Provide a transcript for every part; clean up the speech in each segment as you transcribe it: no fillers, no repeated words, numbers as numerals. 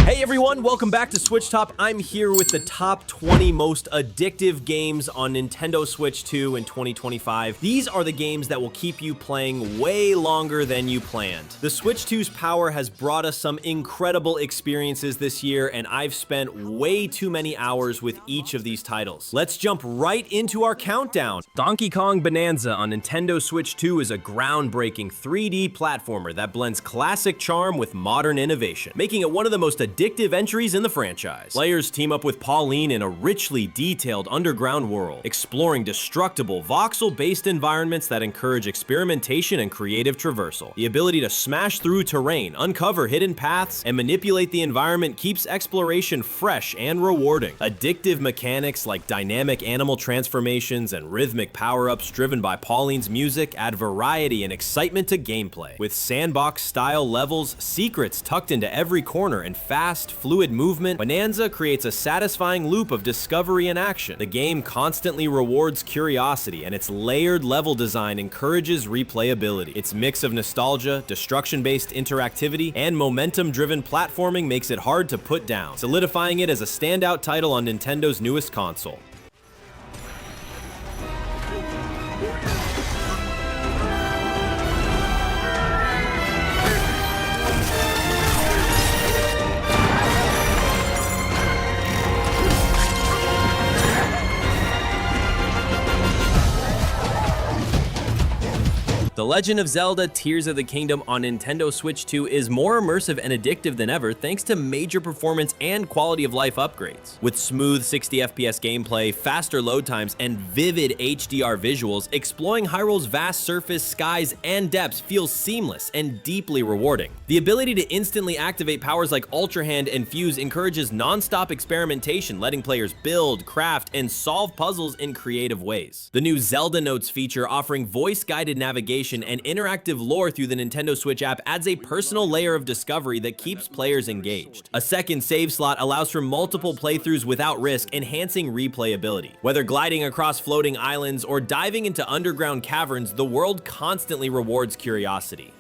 Hey everyone, welcome back to SwitchTop. I'm here with the top 20 most addictive games on Nintendo Switch 2 in 2025. These are the games that will keep you playing way longer than you planned. The Switch 2's power has brought us some incredible experiences this year, and I've spent way too many hours with each of these titles. Let's jump right into our countdown. Donkey Kong Bananza on Nintendo Switch 2 is a groundbreaking 3D platformer that blends classic charm with modern innovation, making it one of the most addictive entries in the franchise. Players team up with Pauline in a richly detailed underground world, exploring destructible, voxel-based environments that encourage experimentation and creative traversal. The ability to smash through terrain, uncover hidden paths, and manipulate the environment keeps exploration fresh and rewarding. Addictive mechanics like dynamic animal transformations and rhythmic power-ups driven by Pauline's music add variety and excitement to gameplay. With sandbox-style levels, secrets tucked into every corner, and fast, fluid movement, Bananza creates a satisfying loop of discovery and action. The game constantly rewards curiosity, and its layered level design encourages replayability. Its mix of nostalgia, destruction-based interactivity, and momentum-driven platforming makes it hard to put down, solidifying it as a standout title on Nintendo's newest console. The Legend of Zelda Tears of the Kingdom on Nintendo Switch 2 is more immersive and addictive than ever thanks to major performance and quality of life upgrades. With smooth 60 FPS gameplay, faster load times, and vivid HDR visuals, exploring Hyrule's vast surface, skies, and depths feels seamless and deeply rewarding. The ability to instantly activate powers like Ultra Hand and Fuse encourages non-stop experimentation, letting players build, craft, and solve puzzles in creative ways. The new Zelda Notes feature, offering voice-guided navigation and interactive lore through the Nintendo Switch app, adds a personal layer of discovery that keeps players engaged. A second save slot allows for multiple playthroughs without risk, enhancing replayability. Whether gliding across floating islands or diving into underground caverns, the world constantly rewards curiosity.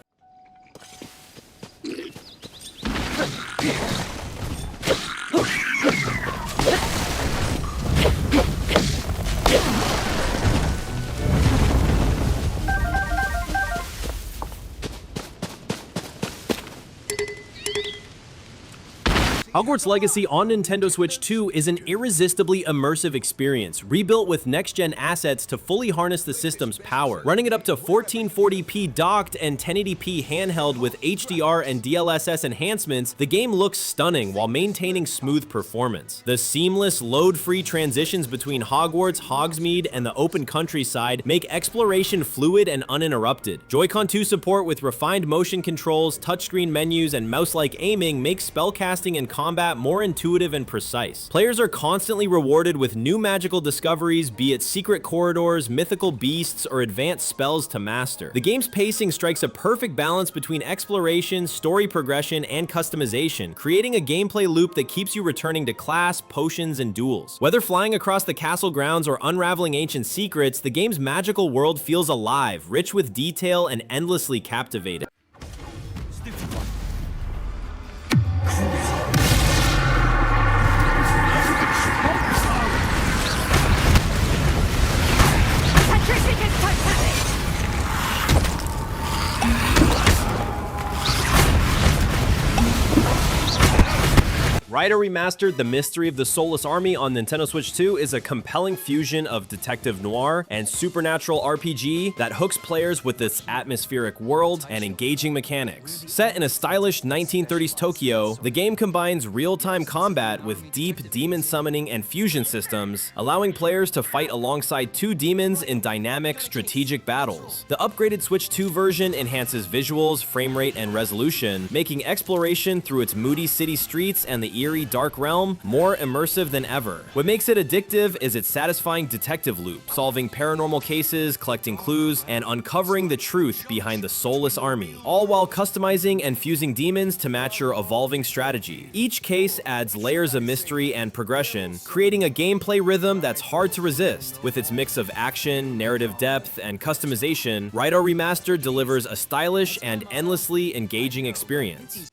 Hogwarts Legacy on Nintendo Switch 2 is an irresistibly immersive experience, rebuilt with next-gen assets to fully harness the system's power. Running it up to 1440p docked and 1080p handheld with HDR and DLSS enhancements, the game looks stunning while maintaining smooth performance. The seamless, load-free transitions between Hogwarts, Hogsmeade, and the open countryside make exploration fluid and uninterrupted. Joy-Con 2 support with refined motion controls, touchscreen menus, and mouse-like aiming makes spellcasting and combat more intuitive and precise. Players are constantly rewarded with new magical discoveries, be it secret corridors, mythical beasts, or advanced spells to master. The game's pacing strikes a perfect balance between exploration, story progression, and customization, creating a gameplay loop that keeps you returning to class, potions, and duels. Whether flying across the castle grounds or unraveling ancient secrets, the game's magical world feels alive, rich with detail, and endlessly captivating. Raidou Remastered: The Mystery of the Soulless Army on Nintendo Switch 2 is a compelling fusion of detective noir and supernatural RPG that hooks players with its atmospheric world and engaging mechanics. Set in a stylish 1930s Tokyo, the game combines real-time combat with deep demon summoning and fusion systems, allowing players to fight alongside two demons in dynamic, strategic battles. The upgraded Switch 2 version enhances visuals, frame rate, and resolution, making exploration through its moody city streets and the eerie dark realm more immersive than ever. What makes it addictive is its satisfying detective loop, solving paranormal cases, collecting clues, and uncovering the truth behind the Soulless Army, all while customizing and fusing demons to match your evolving strategy. Each case adds layers of mystery and progression, creating a gameplay rhythm that's hard to resist. With its mix of action, narrative depth, and customization, Raidou Remastered delivers a stylish and endlessly engaging experience.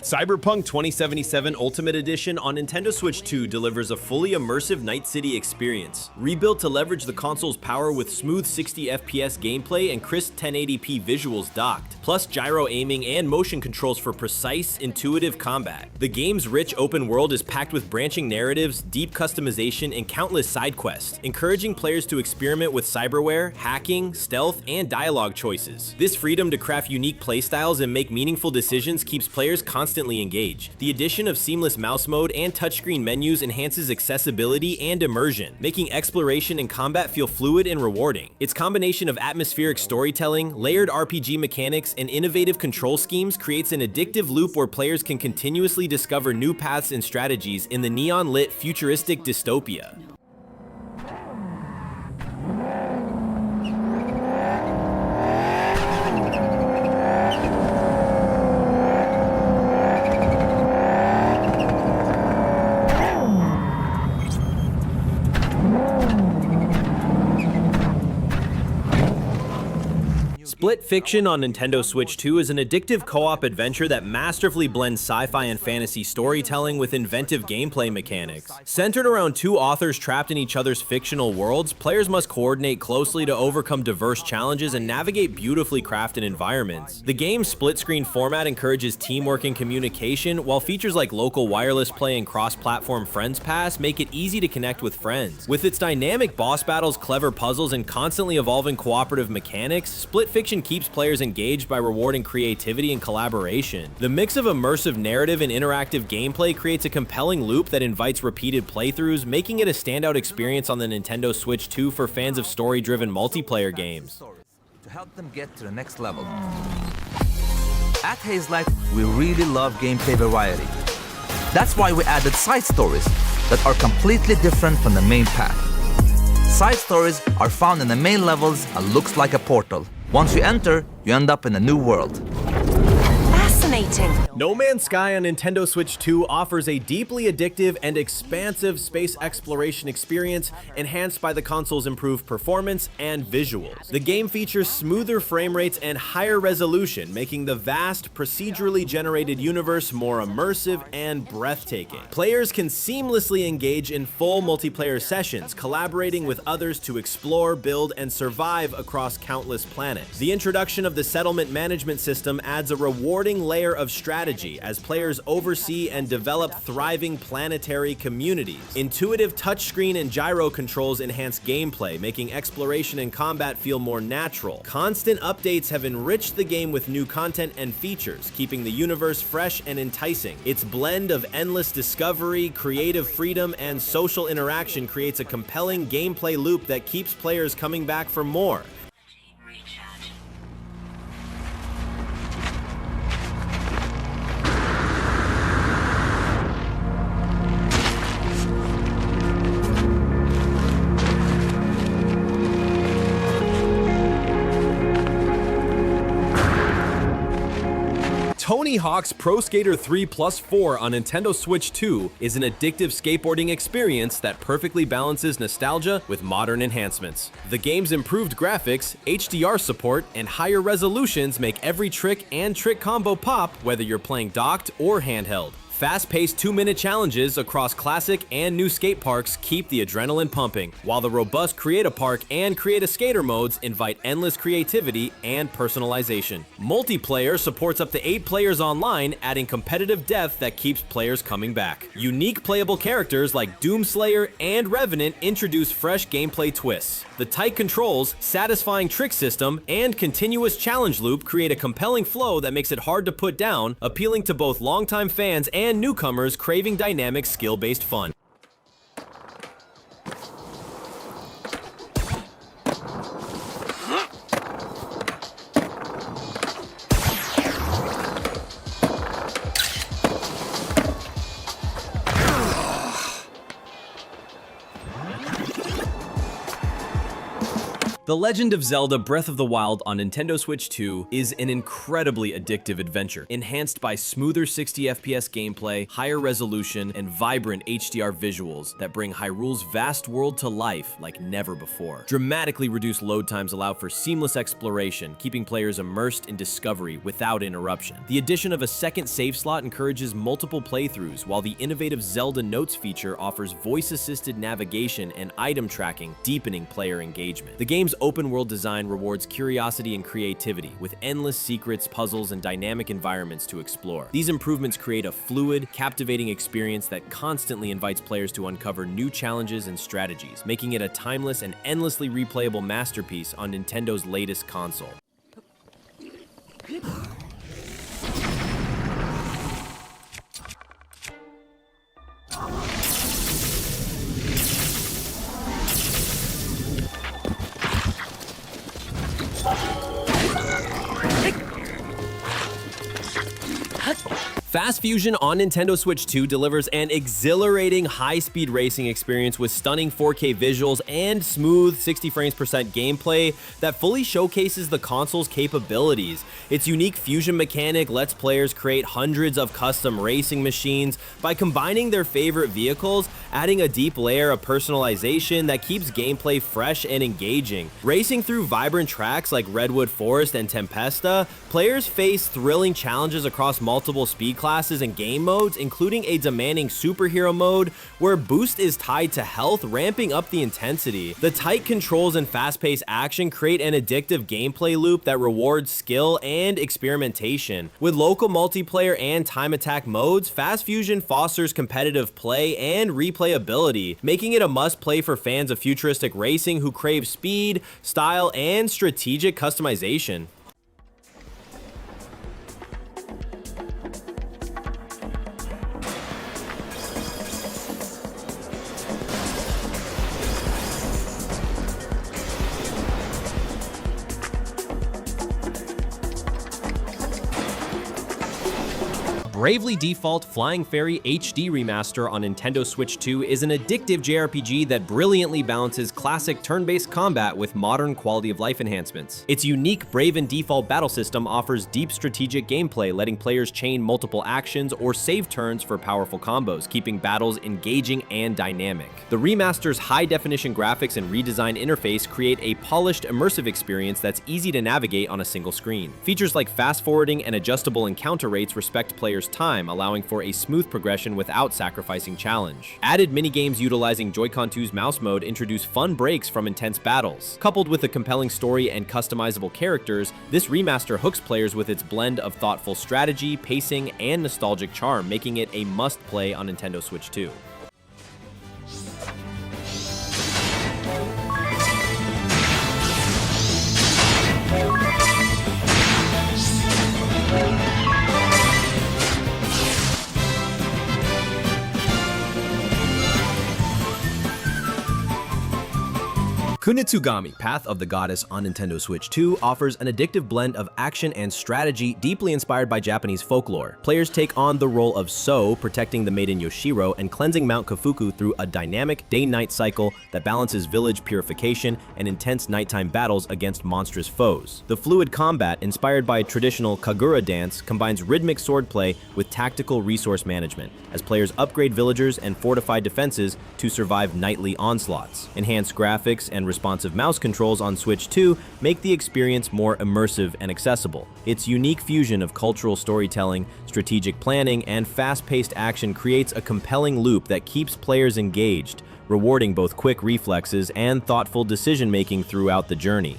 Cyberpunk 2077 Ultimate Edition on Nintendo Switch 2 delivers a fully immersive Night City experience. Rebuilt to leverage the console's power with smooth 60 FPS gameplay and crisp 1080p visuals docked, plus gyro aiming and motion controls for precise, intuitive combat. The game's rich open world is packed with branching narratives, deep customization, and countless side quests, encouraging players to experiment with cyberware, hacking, stealth, and dialogue choices. This freedom to craft unique playstyles and make meaningful decisions keeps players constantly engaged. The addition of seamless mouse mode and touchscreen menus enhances accessibility and immersion, making exploration and combat feel fluid and rewarding. Its combination of atmospheric storytelling, layered RPG mechanics, and innovative control schemes creates an addictive loop where players can continuously discover new paths and strategies in the neon-lit futuristic dystopia. Split Fiction on Nintendo Switch 2 is an addictive co-op adventure that masterfully blends sci-fi and fantasy storytelling with inventive gameplay mechanics. Centered around two authors trapped in each other's fictional worlds, players must coordinate closely to overcome diverse challenges and navigate beautifully crafted environments. The game's split-screen format encourages teamwork and communication, while features like local wireless play and cross-platform Friends Pass make it easy to connect with friends. With its dynamic boss battles, clever puzzles, and constantly evolving cooperative mechanics, Split Fiction keeps players engaged by rewarding creativity and collaboration. The mix of immersive narrative and interactive gameplay creates a compelling loop that invites repeated playthroughs, making it a standout experience on the Nintendo Switch 2 for fans of story-driven multiplayer games. To help them get to the next level. At Hazelight, we really love gameplay variety. That's why we added side stories that are completely different from the main path. Side stories are found in the main levels and looks like a portal. Once you enter, you end up in a new world. Fascinating. No Man's Sky on Nintendo Switch 2 offers a deeply addictive and expansive space exploration experience enhanced by the console's improved performance and visuals. The game features smoother frame rates and higher resolution, making the vast, procedurally generated universe more immersive and breathtaking. Players can seamlessly engage in full multiplayer sessions, collaborating with others to explore, build, and survive across countless planets. The introduction of the settlement management system adds a rewarding layer of strategy as players oversee and develop thriving planetary communities. Intuitive touchscreen and gyro controls enhance gameplay, making exploration and combat feel more natural. Constant updates have enriched the game with new content and features, keeping the universe fresh and enticing. Its blend of endless discovery, creative freedom, and social interaction creates a compelling gameplay loop that keeps players coming back for more. Tony Hawk's Pro Skater 3 Plus 4 on Nintendo Switch 2 is an addictive skateboarding experience that perfectly balances nostalgia with modern enhancements. The game's improved graphics, HDR support, and higher resolutions make every trick and trick combo pop whether you're playing docked or handheld. Fast-paced 2-minute challenges across classic and new skate parks keep the adrenaline pumping, while the robust Create-A-Park and Create-A-Skater modes invite endless creativity and personalization. Multiplayer supports up to 8 players online, adding competitive depth that keeps players coming back. Unique playable characters like Doomslayer and Revenant introduce fresh gameplay twists. The tight controls, satisfying trick system, and continuous challenge loop create a compelling flow that makes it hard to put down, appealing to both longtime fans and newcomers craving dynamic skill-based fun. The Legend of Zelda Breath of the Wild on Nintendo Switch 2 is an incredibly addictive adventure, enhanced by smoother 60 FPS gameplay, higher resolution, and vibrant HDR visuals that bring Hyrule's vast world to life like never before. Dramatically reduced load times allow for seamless exploration, keeping players immersed in discovery without interruption. The addition of a second save slot encourages multiple playthroughs, while the innovative Zelda Notes feature offers voice-assisted navigation and item tracking, deepening player engagement. The game's open-world design rewards curiosity and creativity, with endless secrets, puzzles, and dynamic environments to explore. These improvements create a fluid, captivating experience that constantly invites players to uncover new challenges and strategies, making it a timeless and endlessly replayable masterpiece on Nintendo's latest console. Fast Fusion on Nintendo Switch 2 delivers an exhilarating high-speed racing experience with stunning 4K visuals and smooth 60 frames per second gameplay that fully showcases the console's capabilities. Its unique fusion mechanic lets players create hundreds of custom racing machines by combining their favorite vehicles, adding a deep layer of personalization that keeps gameplay fresh and engaging. Racing through vibrant tracks like Redwood Forest and Tempesta, players face thrilling challenges across multiple speed classes and game modes, including a demanding superhero mode where boost is tied to health, ramping up the intensity. The tight controls and fast-paced action create an addictive gameplay loop that rewards skill and experimentation. With local multiplayer and time attack modes, Fast Fusion fosters competitive play and replayability, making it a must-play for fans of futuristic racing who crave speed, style, and strategic customization. Bravely Default Flying Fairy HD Remaster on Nintendo Switch 2 is an addictive JRPG that brilliantly balances classic turn-based combat with modern quality-of-life enhancements. Its unique Brave and Default battle system offers deep strategic gameplay, letting players chain multiple actions or save turns for powerful combos, keeping battles engaging and dynamic. The remaster's high-definition graphics and redesigned interface create a polished, immersive experience that's easy to navigate on a single screen. Features like fast-forwarding and adjustable encounter rates respect players' time, allowing for a smooth progression without sacrificing challenge. Added minigames utilizing Joy-Con 2's mouse mode introduce fun breaks from intense battles. Coupled with a compelling story and customizable characters, this remaster hooks players with its blend of thoughtful strategy, pacing, and nostalgic charm, making it a must-play on Nintendo Switch 2. Kunitsu-Gami, Path of the Goddess on Nintendo Switch 2 offers an addictive blend of action and strategy deeply inspired by Japanese folklore. Players take on the role of So, protecting the maiden Yoshiro and cleansing Mount Kafuku through a dynamic day-night cycle that balances village purification and intense nighttime battles against monstrous foes. The fluid combat, inspired by traditional Kagura dance, combines rhythmic swordplay with tactical resource management, as players upgrade villagers and fortify defenses to survive nightly onslaughts. Enhanced graphics and responsive mouse controls on Switch 2 make the experience more immersive and accessible. Its unique fusion of cultural storytelling, strategic planning, and fast-paced action creates a compelling loop that keeps players engaged, rewarding both quick reflexes and thoughtful decision-making throughout the journey.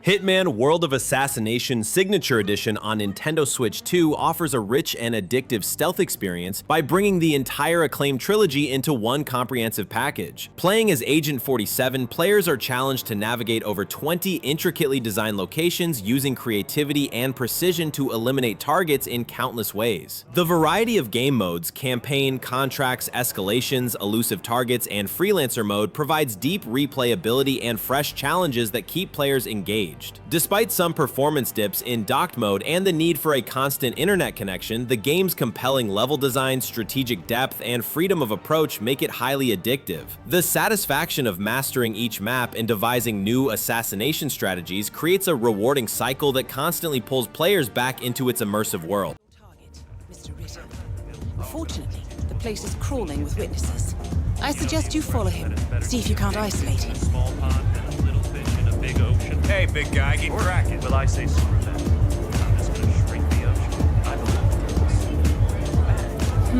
Hitman World of Assassination Signature Edition on Nintendo Switch 2 offers a rich and addictive stealth experience by bringing the entire acclaimed trilogy into one comprehensive package. Playing as Agent 47, players are challenged to navigate over 20 intricately designed locations using creativity and precision to eliminate targets in countless ways. The variety of game modes, campaign, contracts, escalations, elusive targets, and freelancer mode provides deep replayability and fresh challenges that keep players engaged. Despite some performance dips in docked mode and the need for a constant internet connection, the game's compelling level design, strategic depth, and freedom of approach make it highly addictive. The satisfaction of mastering each map and devising new assassination strategies creates a rewarding cycle that constantly pulls players back into its immersive world. Target, Mr. Ritter. Fortunately, the place is crawling with witnesses. I suggest you follow him. See if you can't isolate him. Small pond and a little fish in a big ocean. Hey, big guy, get cracking. Will I say screw that? I'm just gonna shrink the ocean. I believe.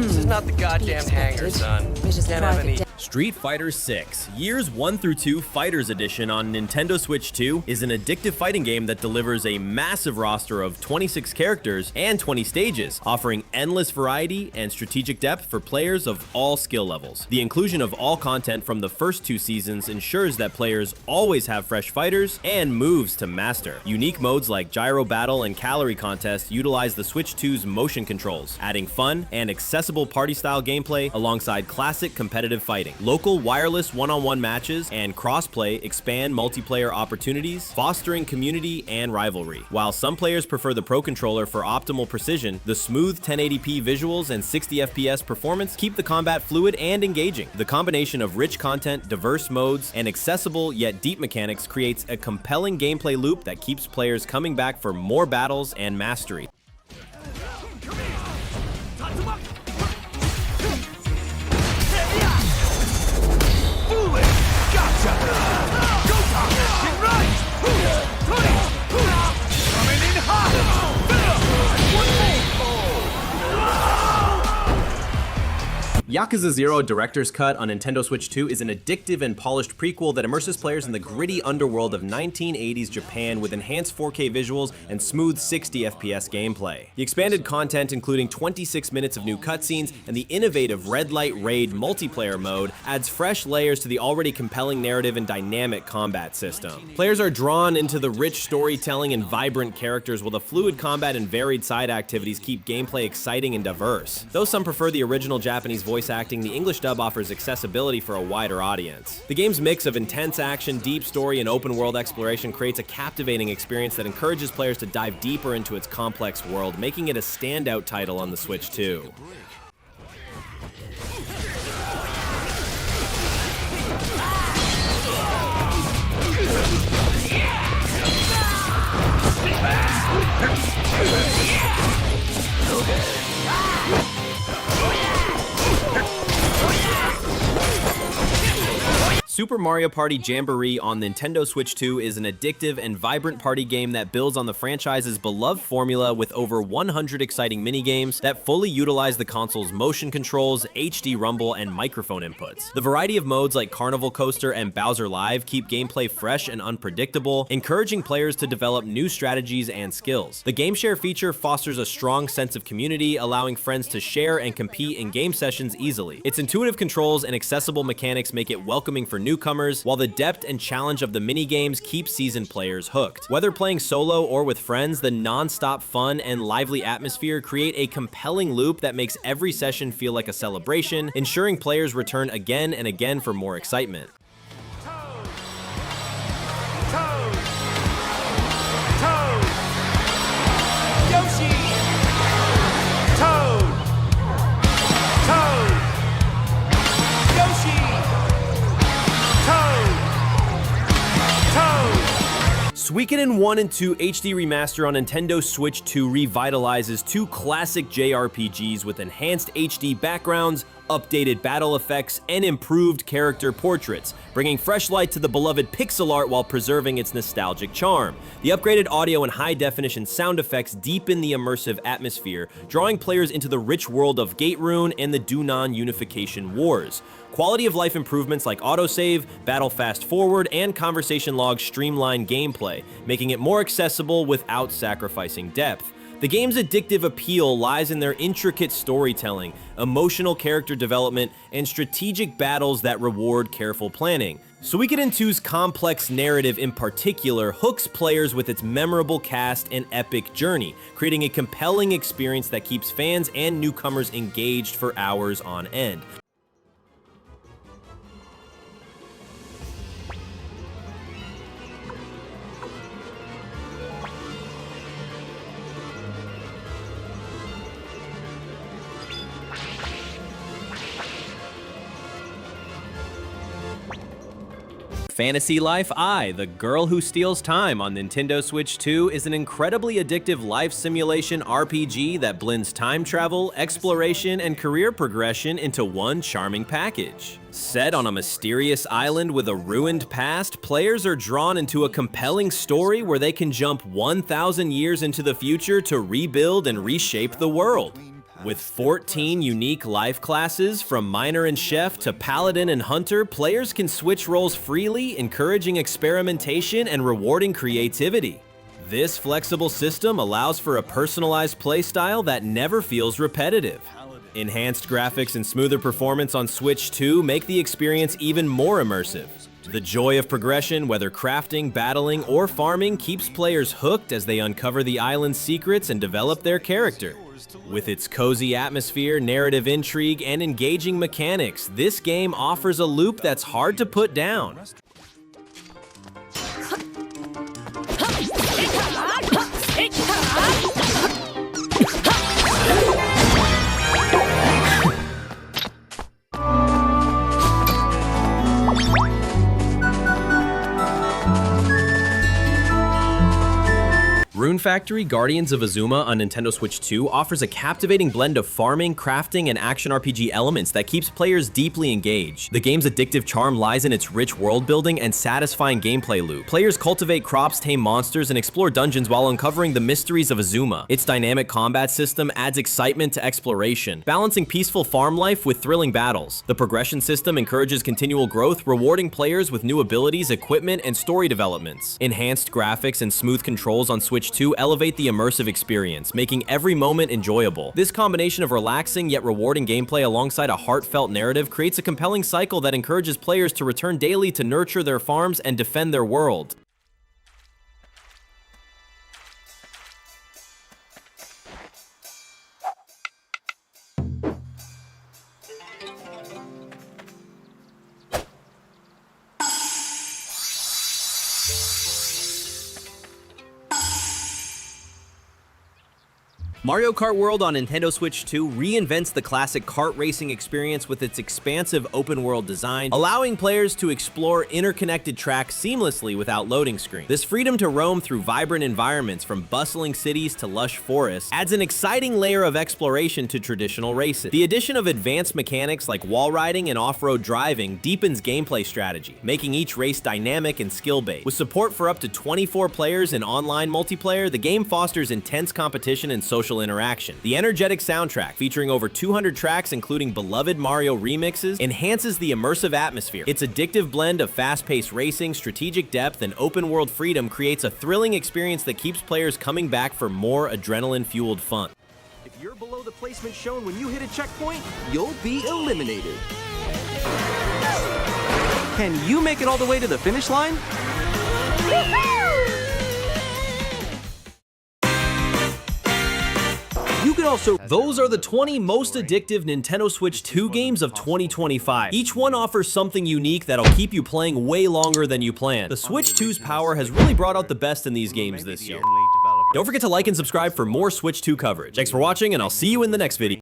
This is not the goddamn hangar, son. Ritter's Can't have private any. Street Fighter 6, Years 1 through 2 Fighters Edition on Nintendo Switch 2 is an addictive fighting game that delivers a massive roster of 26 characters and 20 stages, offering endless variety and strategic depth for players of all skill levels. The inclusion of all content from the first 2 seasons ensures that players always have fresh fighters and moves to master. Unique modes like Gyro Battle and Calorie Contest utilize the Switch 2's motion controls, adding fun and accessible party-style gameplay alongside classic competitive fighting. Local wireless one-on-one matches and crossplay expand multiplayer opportunities, fostering community and rivalry. While some players prefer the Pro Controller for optimal precision, the smooth 1080p visuals and 60 FPS performance keep the combat fluid and engaging. The combination of rich content, diverse modes, and accessible yet deep mechanics creates a compelling gameplay loop that keeps players coming back for more battles and mastery. Yakuza 0 Director's Cut on Nintendo Switch 2 is an addictive and polished prequel that immerses players in the gritty underworld of 1980s Japan with enhanced 4K visuals and smooth 60 FPS gameplay. The expanded content, including 26 minutes of new cutscenes and the innovative Red Light Raid multiplayer mode, adds fresh layers to the already compelling narrative and dynamic combat system. Players are drawn into the rich storytelling and vibrant characters, while the fluid combat and varied side activities keep gameplay exciting and diverse. Though some prefer the original Japanese voice acting, the English dub offers accessibility for a wider audience. The game's mix of intense action, deep story, and open-world exploration creates a captivating experience that encourages players to dive deeper into its complex world, making it a standout title on the Switch 2. Super Mario Party Jamboree on Nintendo Switch 2 is an addictive and vibrant party game that builds on the franchise's beloved formula with over 100 exciting minigames that fully utilize the console's motion controls, HD rumble, and microphone inputs. The variety of modes like Carnival Coaster and Bowser Live keep gameplay fresh and unpredictable, encouraging players to develop new strategies and skills. The Game Share feature fosters a strong sense of community, allowing friends to share and compete in game sessions easily. Its intuitive controls and accessible mechanics make it welcoming for newcomers, while the depth and challenge of the minigames keep seasoned players hooked. Whether playing solo or with friends, the non-stop fun and lively atmosphere create a compelling loop that makes every session feel like a celebration, ensuring players return again and again for more excitement. Suikoden 1 and 2 HD Remaster on Nintendo Switch 2 revitalizes 2 classic JRPGs with enhanced HD backgrounds, updated battle effects, and improved character portraits, bringing fresh light to the beloved pixel art while preserving its nostalgic charm. The upgraded audio and high-definition sound effects deepen the immersive atmosphere, drawing players into the rich world of Gate Rune and the Dunan Unification Wars. Quality of life improvements like autosave, battle fast forward, and conversation logs streamline gameplay, making it more accessible without sacrificing depth. The game's addictive appeal lies in their intricate storytelling, emotional character development, and strategic battles that reward careful planning. Suikoden 2's complex narrative in particular hooks players with its memorable cast and epic journey, creating a compelling experience that keeps fans and newcomers engaged for hours on end. Fantasy Life I, The Girl Who Steals Time on Nintendo Switch 2 is an incredibly addictive life simulation RPG that blends time travel, exploration, and career progression into one charming package. Set on a mysterious island with a ruined past, players are drawn into a compelling story where they can jump 1,000 years into the future to rebuild and reshape the world. With 14 unique life classes, from miner and chef to paladin and hunter, players can switch roles freely, encouraging experimentation and rewarding creativity. This flexible system allows for a personalized playstyle that never feels repetitive. Enhanced graphics and smoother performance on Switch 2 make the experience even more immersive. The joy of progression, whether crafting, battling, or farming, keeps players hooked as they uncover the island's secrets and develop their character. With its cozy atmosphere, narrative intrigue, and engaging mechanics, this game offers a loop that's hard to put down. Rune Factory Guardians of Azuma on Nintendo Switch 2 offers a captivating blend of farming, crafting, and action RPG elements that keeps players deeply engaged. The game's addictive charm lies in its rich world building and satisfying gameplay loop. Players cultivate crops, tame monsters, and explore dungeons while uncovering the mysteries of Azuma. Its dynamic combat system adds excitement to exploration, balancing peaceful farm life with thrilling battles. The progression system encourages continual growth, rewarding players with new abilities, equipment, and story developments. Enhanced graphics and smooth controls on Switch 2 elevate the immersive experience, making every moment enjoyable. This combination of relaxing yet rewarding gameplay alongside a heartfelt narrative creates a compelling cycle that encourages players to return daily to nurture their farms and defend their world. Mario Kart World on Nintendo Switch 2 reinvents the classic kart racing experience with its expansive open-world design, allowing players to explore interconnected tracks seamlessly without loading screens. This freedom to roam through vibrant environments, from bustling cities to lush forests, adds an exciting layer of exploration to traditional races. The addition of advanced mechanics like wall riding and off-road driving deepens gameplay strategy, making each race dynamic and skill-based. With support for up to 24 players in online multiplayer, the game fosters intense competition and social interaction. The energetic soundtrack, featuring over 200 tracks including beloved Mario remixes, enhances the immersive atmosphere. Its addictive blend of fast-paced racing, strategic depth, and open-world freedom creates a thrilling experience that keeps players coming back for more adrenaline-fueled fun. If you're below the placement shown when you hit a checkpoint, you'll be eliminated. Can you make it all the way to the finish line? You could also... Those are the 20 most addictive Nintendo Switch 2 games of 2025. Each one offers something unique that'll keep you playing way longer than you planned. The Switch 2's power has really brought out the best in these games this year. Don't forget to like and subscribe for more Switch 2 coverage. Thanks for watching, and I'll see you in the next video.